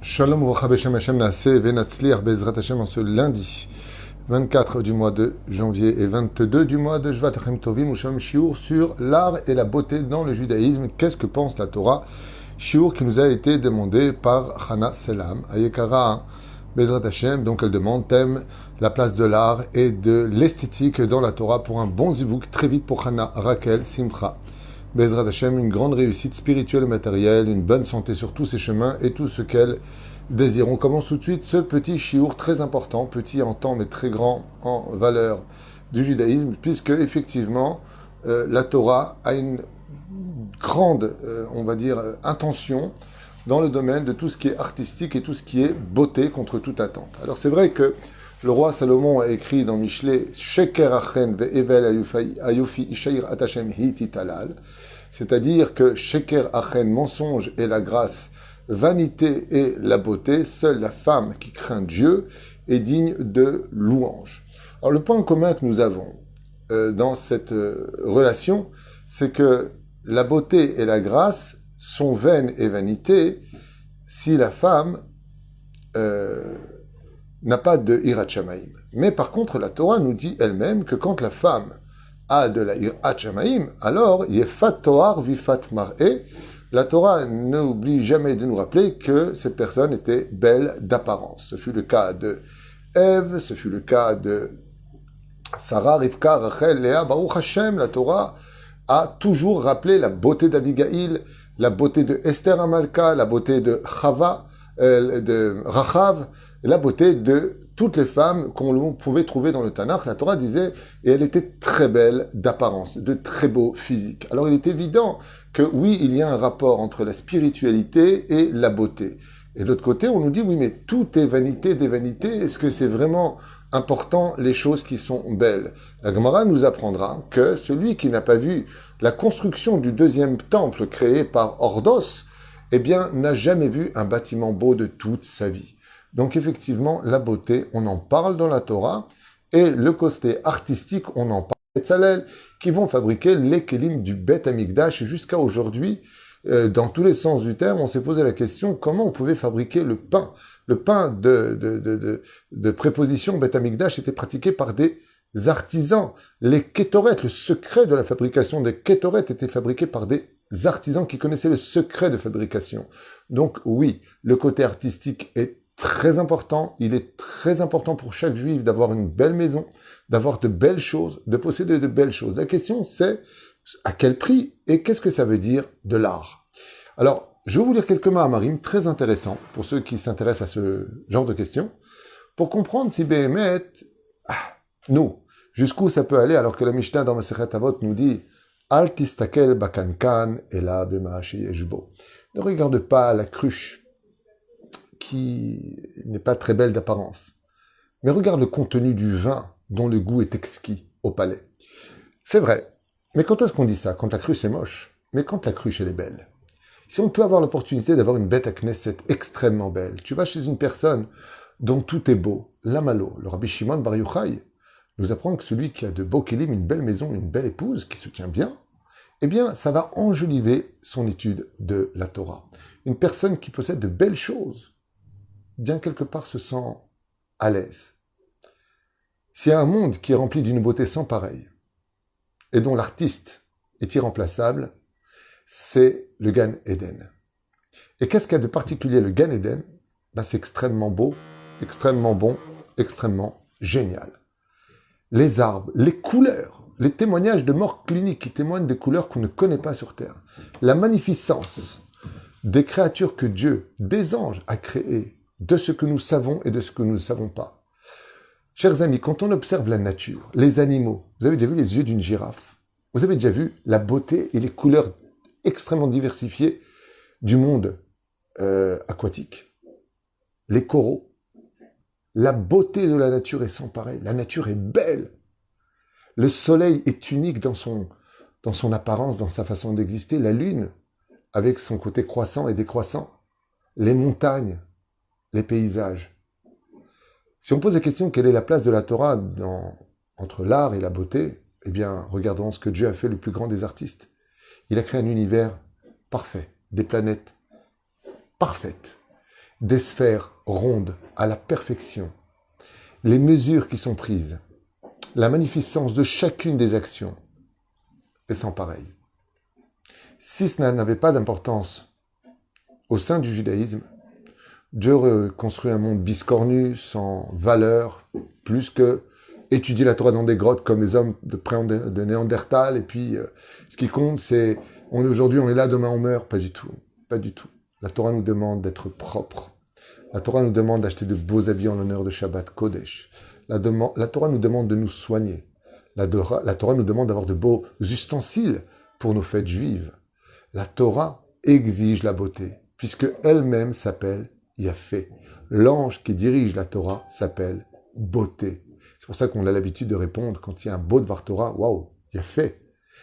Shalom Uvracha Beshem Hashem Naaseh Venatzliach Bezrat Hashem en ce lundi 24 du mois de janvier et 22 du mois de Shvat Achem Tovim, Shalom Shiur sur l'art et la beauté dans le judaïsme. Qu'est-ce que pense la Torah? Shiur qui nous a été demandé par Hana Selam, Ayekara Bezrat Hashem. Donc elle demande, thème, la place de l'art et de l'esthétique dans la Torah pour un bon zivouk très vite pour Hana Raquel Simcha. Bezrat Hashem, une grande réussite spirituelle et matérielle, une bonne santé sur tous ses chemins et tout ce qu'elle désire. On commence tout de suite ce petit chiour très important, petit en temps mais très grand en valeur du judaïsme, puisque effectivement la Torah a une grande, on va dire, intention dans le domaine de tout ce qui est artistique et tout ce qui est beauté contre toute attente. Alors c'est vrai que le roi Salomon a écrit dans Michelet Sheker Achen ve'evel ayufi ishair atashem hititalal, c'est-à-dire que Sheker Achen, mensonge et la grâce, vanité et la beauté, seule la femme qui craint Dieu est digne de louange. Alors le point commun que nous avons dans cette relation, c'est que la beauté et la grâce sont vaines et vanité si la femme n'a pas de Hirat Shamaim. Mais par contre, la Torah nous dit elle-même que quand la femme a de la Hirat Shamaim, alors Yefat Toar Vifat Mar'e. La Torah n'oublie jamais de nous rappeler que cette personne était belle d'apparence. Ce fut le cas de Ève, ce fut le cas de Sarah, Rivka, Rachel, Léa, Baruch Hashem. La Torah a toujours rappelé la beauté d'Abigaïl, la beauté de Esther Amalka, la beauté de Chava, de Rachav, la beauté de toutes les femmes qu'on pouvait trouver dans le Tanakh. La Torah disait, et elle était très belle d'apparence, de très beau physique. Alors il est évident que oui, il y a un rapport entre la spiritualité et la beauté. Et de l'autre côté, on nous dit, oui, mais tout est vanité des vanités. Est-ce que c'est vraiment important les choses qui sont belles? La Gemara nous apprendra que celui qui n'a pas vu la construction du deuxième temple créé par Ordos, eh bien, n'a jamais vu un bâtiment beau de toute sa vie. Donc effectivement, la beauté, on en parle dans la Torah, et le côté artistique, on en parle des Tzalel, qui vont fabriquer les kelim du Bet Amikdash. Jusqu'à aujourd'hui, dans tous les sens du terme, on s'est posé la question comment on pouvait fabriquer le pain. Le pain de préposition Bet Amikdash était pratiqué par des artisans. Les kétorets, le secret de la fabrication des kétorets était fabriqué par des artisans qui connaissaient le secret de fabrication. Donc oui, le côté artistique est très important. Il est très important pour chaque juif d'avoir une belle maison, d'avoir de belles choses, de posséder de belles choses. La question, c'est à quel prix et qu'est-ce que ça veut dire de l'art? Alors, je vais vous lire quelques marim très intéressants pour ceux qui s'intéressent à ce genre de questions, pour comprendre si Béhémet, nous, jusqu'où ça peut aller, alors que la Mishnah dans Masechet Avot nous dit Al tistakel bakankan ela bema sheyeshbo. Ne regarde pas la cruche qui n'est pas très belle d'apparence. Mais regarde le contenu du vin dont le goût est exquis au palais. C'est vrai. Mais quand est-ce qu'on dit ça? Quand la cruche est moche. Mais quand la cruche elle est belle. Si on peut avoir l'opportunité d'avoir une bête à Knesset extrêmement belle, tu vas chez une personne dont tout est beau, l'Amalo, le Rabbi Shimon Bar Yochai, nous apprend que celui qui a de beaux kélim, une belle maison, une belle épouse, qui se tient bien, eh bien, ça va enjoliver son étude de la Torah. Une personne qui possède de belles choses, bien quelque part se sent à l'aise. S'il y a un monde qui est rempli d'une beauté sans pareille, et dont l'artiste est irremplaçable, c'est le Gan Eden. Et qu'est-ce qu'il y a de particulier le Gan Eden? C'est extrêmement beau, extrêmement bon, extrêmement génial. Les arbres, les couleurs, les témoignages de morts cliniques qui témoignent des couleurs qu'on ne connaît pas sur Terre. La magnificence des créatures que Dieu, des anges, a créées, de ce que nous savons et de ce que nous ne savons pas. Chers amis, quand on observe la nature, les animaux, vous avez déjà vu les yeux d'une girafe? Vous avez déjà vu la beauté et les couleurs extrêmement diversifiées du monde aquatique? Les coraux. La beauté de la nature est sans pareil. La nature est belle. Le soleil est unique dans son apparence, dans sa façon d'exister. La lune, avec son côté croissant et décroissant. Les montagnes, les paysages. Si on pose la question quelle est la place de la Torah entre l'art et la beauté, eh bien, regardons ce que Dieu a fait, le plus grand des artistes. Il a créé un univers parfait, des planètes parfaites. des sphères rondes à la perfection, les mesures qui sont prises, la magnificence de chacune des actions est sans pareil. Si cela n'avait pas d'importance au sein du judaïsme, Dieu aurait construit un monde biscornu, sans valeur, plus que étudier la Torah dans des grottes comme les hommes de Néandertal, et puis ce qui compte, c'est aujourd'hui on est là, demain on meurt. Pas du tout, pas du tout. La Torah nous demande d'être propre. La Torah nous demande d'acheter de beaux habits en l'honneur de Shabbat Kodesh. La Torah nous demande de nous soigner. La Torah nous demande d'avoir de beaux ustensiles pour nos fêtes juives. La Torah exige la beauté, puisque elle-même s'appelle Yafé. L'ange qui dirige la Torah s'appelle beauté. C'est pour ça qu'on a l'habitude de répondre quand il y a un beau Dvar Torah, waouh, Yafé.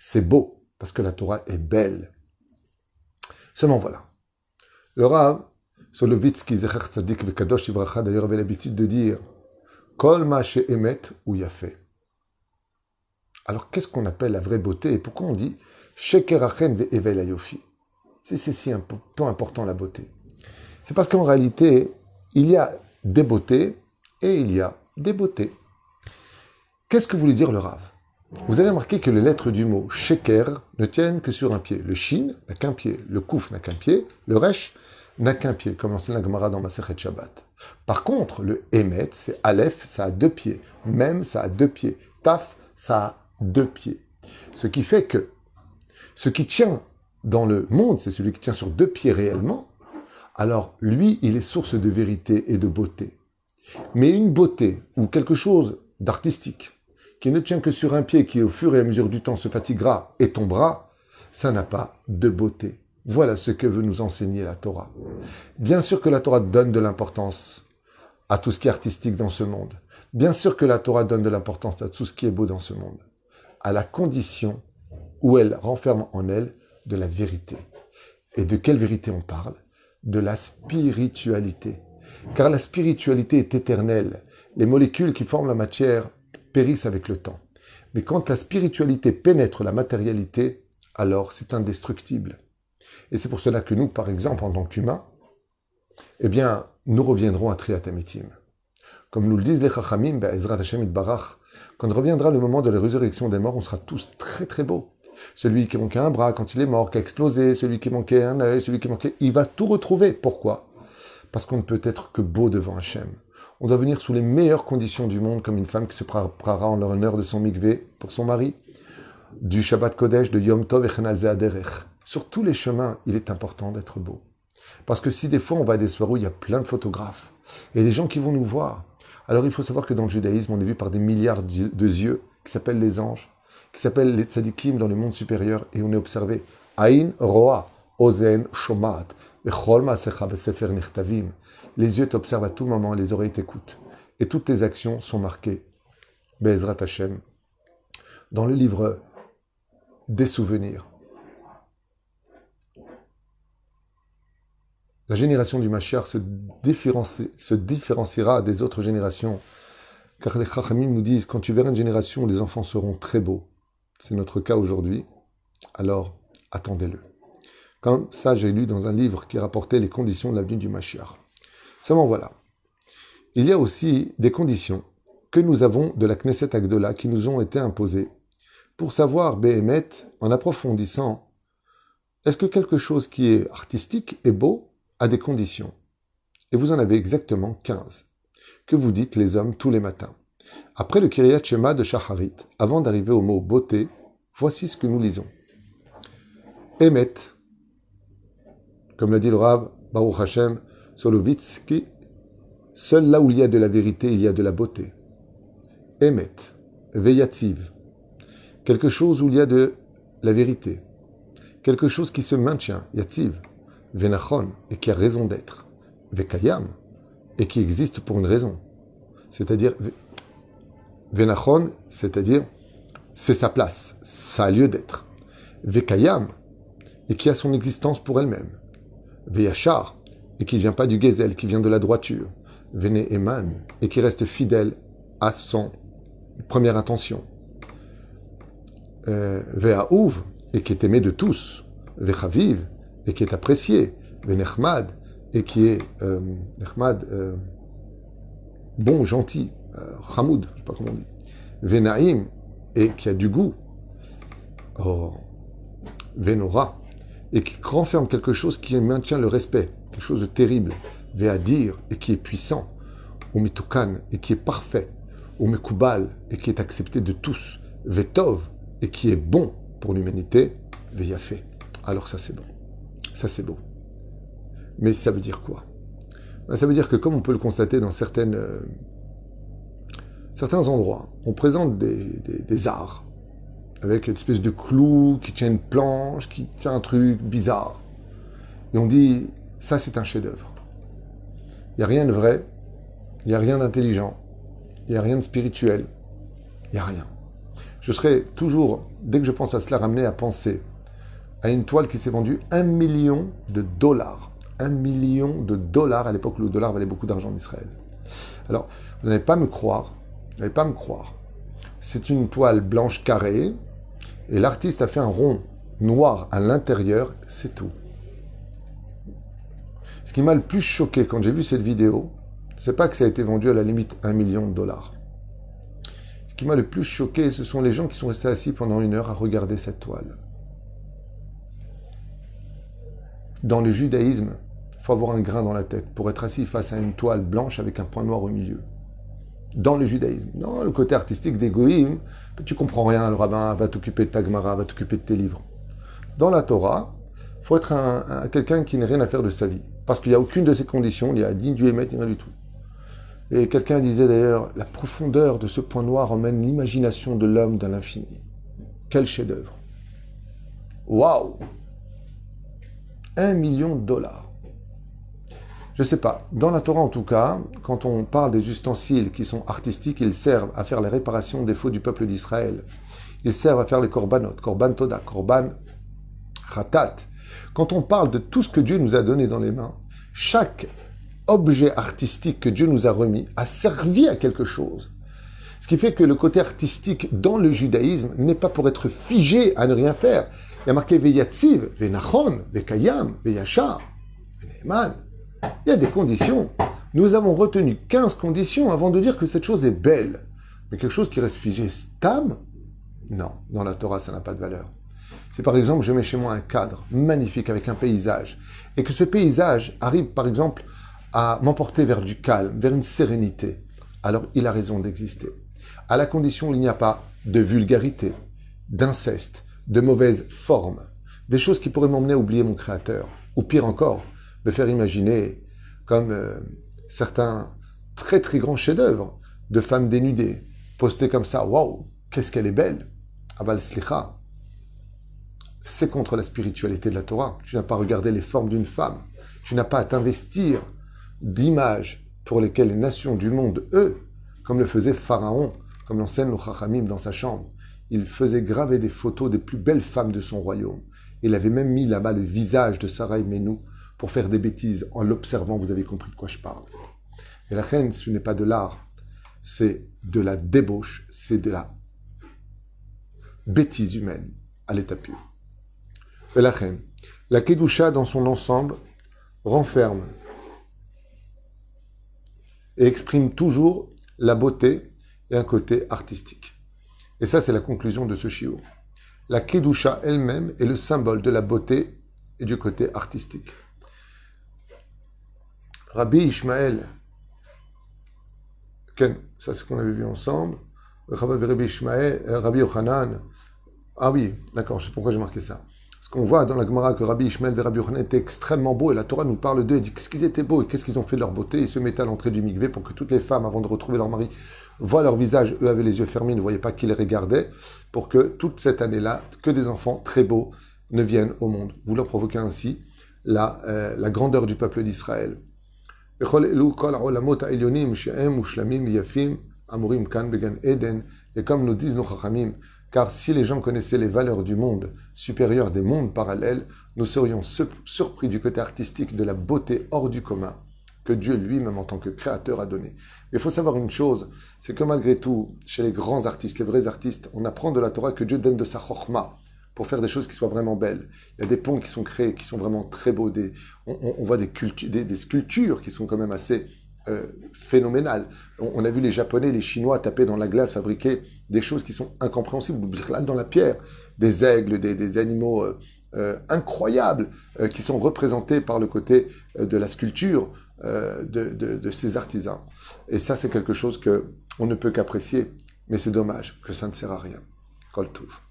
C'est beau, parce que la Torah est belle. Seulement voilà. Le Rav Solovitsky, Zecher Tzadik Vekadosh Ivracha, d'ailleurs, avait l'habitude de dire Kol ma she'emet ou Yafé. Alors, qu'est-ce qu'on appelle la vraie beauté et pourquoi on dit Shekerachen ve'evel ayofi? C'est si un peu important la beauté. C'est parce qu'en réalité, il y a des beautés et il y a des beautés. Qu'est-ce que voulait dire le Rav? Vous avez remarqué que les lettres du mot sheker ne tiennent que sur un pied. Le shin n'a qu'un pied, le kouf n'a qu'un pied, le resh n'a qu'un pied, comme l'enseigne la Gemara dans Masechet Shabbat. Par contre, le emet, c'est aleph, ça a 2 pieds. Mem, ça a 2 pieds. Taf, ça a 2 pieds. Ce qui fait que ce qui tient dans le monde, c'est celui qui tient sur 2 pieds réellement. Alors, lui, il est source de vérité et de beauté. Mais une beauté ou quelque chose d'artistique qui ne tient que sur un pied, qui au fur et à mesure du temps se fatiguera et tombera, ça n'a pas de beauté. Voilà ce que veut nous enseigner la Torah. Bien sûr que la Torah donne de l'importance à tout ce qui est artistique dans ce monde. Bien sûr que la Torah donne de l'importance à tout ce qui est beau dans ce monde. À la condition où elle renferme en elle de la vérité. Et de quelle vérité on parle? De la spiritualité. Car la spiritualité est éternelle. Les molécules qui forment la matière périssent avec le temps. Mais quand la spiritualité pénètre la matérialité, alors c'est indestructible. Et c'est pour cela que nous, par exemple, en tant qu'humains, eh bien, nous reviendrons à Triat Amitim. Comme nous le disent les Chachamim, Ezrat Hashem Itbarach, quand reviendra le moment de la résurrection des morts, on sera tous très très beaux. Celui qui manquait un bras quand il est mort, qui a explosé, celui qui manquait un œil, celui qui manquait... Il va tout retrouver. Pourquoi? Parce qu'on ne peut être que beau devant Hachem. On doit venir sous les meilleures conditions du monde, comme une femme qui se préparera en l'honneur de son mikvé pour son mari, du Shabbat Kodesh, de Yom Tov et Chenal Ze'aderech. Sur tous les chemins, il est important d'être beau. Parce que si des fois on va à des soirées où il y a plein de photographes, et des gens qui vont nous voir, alors il faut savoir que dans le judaïsme, on est vu par des milliards de yeux, qui s'appellent les anges, qui s'appellent les tzadikim dans le monde supérieur, et on est observé. Aïn roa, ozen shomat, vechol ma'asecha besefer nichtavim. Les yeux t'observent à tout moment, les oreilles t'écoutent. Et toutes tes actions sont marquées, Be'ezrat Hashem, dans le livre des souvenirs. La génération du Mashiach se différenciera des autres générations, car les Chachamim nous disent, quand tu verras une génération où les enfants seront très beaux, c'est notre cas aujourd'hui, alors attendez-le. Comme ça, j'ai lu dans un livre qui rapportait les conditions de la venue du Mashiach. Seulement voilà, il y a aussi des conditions que nous avons de la Knesset Agdola qui nous ont été imposées pour savoir, Béhémet, en approfondissant, est-ce que quelque chose qui est artistique et beau a des conditions? Et vous en avez exactement 15, que vous dites les hommes tous les matins. Après le Kiryat Shema de Shacharit, avant d'arriver au mot beauté, voici ce que nous lisons. Emet, comme l'a dit le Rav Baruch Hashem Solovitsky, seul là où il y a de la vérité, il y a de la beauté. Emet, Veyativ, quelque chose où il y a de la vérité, quelque chose qui se maintient, Yativ, Venachon, et qui a raison d'être, Vekayam, et qui existe pour une raison. C'est-à-dire, Venachon, c'est-à-dire, c'est sa place, ça a lieu d'être. Vekayam, et qui a son existence pour elle-même. Veyachar, et qui ne vient pas du Gezel, qui vient de la droiture. Vene Eman, et qui reste fidèle à son première intention. Ve'aouv, et qui est aimé de tous. Ve'chaviv, et qui est apprécié. Ve'nechmad, et qui est Nechmad, bon, gentil, Hamoud, je ne sais pas comment on dit, Venaïm, et qui a du goût, oh, Venora, et qui renferme quelque chose qui maintient le respect, quelque chose de terrible, Veadir, et qui est puissant, Umitukan, et qui est parfait, Umekubal, et qui est accepté de tous, Vetov, et qui est bon pour l'humanité, Veyafé. Alors ça c'est bon, ça c'est beau. Mais ça veut dire quoi? Ça veut dire que comme on peut le constater dans certains endroits, on présente des arts, avec une espèce de clou qui tient une planche, qui tient un truc bizarre. Et on dit, ça c'est un chef-d'œuvre. Il n'y a rien de vrai, il n'y a rien d'intelligent, il n'y a rien de spirituel, il n'y a rien. Je serai toujours, dès que je pense à cela, ramené à penser à une toile qui s'est vendue $1 million. $1 million à l'époque où le dollar valait beaucoup d'argent en Israël. Alors, vous n'allez pas me croire, C'est une toile blanche carrée, et l'artiste a fait un rond noir à l'intérieur, c'est tout. Ce qui m'a le plus choqué quand j'ai vu cette vidéo, c'est pas que ça a été vendu à la limite $1 million. Ce qui m'a le plus choqué, ce sont les gens qui sont restés assis pendant 1 heure à regarder cette toile. Dans le judaïsme, il faut avoir un grain dans la tête pour être assis face à une toile blanche avec un point noir au milieu. Dans le judaïsme. Dans le côté artistique des goïms, tu comprends rien, le rabbin va t'occuper de ta Gemara, va t'occuper de tes livres. Dans la Torah, il faut être quelqu'un qui n'a rien à faire de sa vie. Parce qu'il n'y a aucune de ces conditions, il n'y a ni du émet, ni rien du tout. Et quelqu'un disait d'ailleurs, la profondeur de ce point noir emmène l'imagination de l'homme dans l'infini. Quel chef-d'œuvre. Waouh! $1 million. Je sais pas. Dans la Torah, en tout cas, quand on parle des ustensiles qui sont artistiques, ils servent à faire la réparation des fautes du peuple d'Israël. Ils servent à faire les korbanot, korban toda, korban khatat. Quand on parle de tout ce que Dieu nous a donné dans les mains, chaque objet artistique que Dieu nous a remis a servi à quelque chose. Ce qui fait que le côté artistique dans le judaïsme n'est pas pour être figé à ne rien faire. Il y a marqué Veyatziv, Venachon, Vekayam, Veyachar, Veneman. Il y a des conditions. Nous avons retenu 15 conditions avant de dire que cette chose est belle. Mais quelque chose qui reste figé, stam? Non, dans la Torah, ça n'a pas de valeur. Si par exemple, je mets chez moi un cadre magnifique avec un paysage, et que ce paysage arrive par exemple à m'emporter vers du calme, vers une sérénité, alors il a raison d'exister. À la condition où il n'y a pas de vulgarité, d'inceste, de mauvaise forme, des choses qui pourraient m'emmener à oublier mon créateur, ou pire encore, me faire imaginer comme certains très très grands chefs-d'œuvre de femmes dénudées, postées comme ça, waouh, qu'est-ce qu'elle est belle, Aval Slicha. C'est contre la spiritualité de la Torah. Tu n'as pas regardé les formes d'une femme, tu n'as pas à t'investir d'images pour lesquelles les nations du monde, eux, comme le faisait Pharaon, comme l'enseigne le Chachamim dans sa chambre, il faisait graver des photos des plus belles femmes de son royaume. Il avait même mis là-bas le visage de Sarah Menou pour faire des bêtises. En l'observant, vous avez compris de quoi je parle. Et la reine, ce n'est pas de l'art, c'est de la débauche, c'est de la bêtise humaine à l'état pur. Et la reine, la Kedusha dans son ensemble renferme et exprime toujours la beauté et un côté artistique. Et ça, c'est la conclusion de ce shiur. La Kedusha elle-même est le symbole de la beauté et du côté artistique. Rabbi Ishmael, ça c'est ce qu'on avait vu ensemble, Rabbi Ishmael, Rabbi Yochanan, ah oui, d'accord, je sais pourquoi j'ai marqué ça. Parce qu'on voit dans la Gemara que Rabbi Ishmael et Rabbi Yochanan étaient extrêmement beaux, et la Torah nous parle d'eux, et dit qu'est-ce qu'ils étaient beaux, et qu'est-ce qu'ils ont fait de leur beauté, ils se mettaient à l'entrée du mikvé pour que toutes les femmes, avant de retrouver leur mari, voient leur visage, eux avaient les yeux fermés, ils ne voyaient pas qui les regardait, pour que toute cette année-là, que des enfants très beaux ne viennent au monde. Vous leur provoquez ainsi la grandeur du peuple d'Israël. Et comme nous disent nos chachamim, car si les gens connaissaient les valeurs du monde supérieur des mondes parallèles, nous serions surpris du côté artistique de la beauté hors du commun que Dieu lui-même en tant que créateur a donné. Mais il faut savoir une chose, c'est que malgré tout, chez les grands artistes, les vrais artistes, on apprend de la Torah que Dieu donne de sa chokhma, pour faire des choses qui soient vraiment belles. Il y a des ponts qui sont créés, qui sont vraiment très beaux. On voit des sculptures qui sont quand même assez phénoménales. On a vu les Japonais, les Chinois taper dans la glace, fabriquer des choses qui sont incompréhensibles. Là, dans la pierre, des aigles, des animaux incroyables qui sont représentés par le côté de la sculpture de ces artisans. Et ça, c'est quelque chose que on ne peut qu'apprécier, mais c'est dommage que ça ne sert à rien. Kol Tov.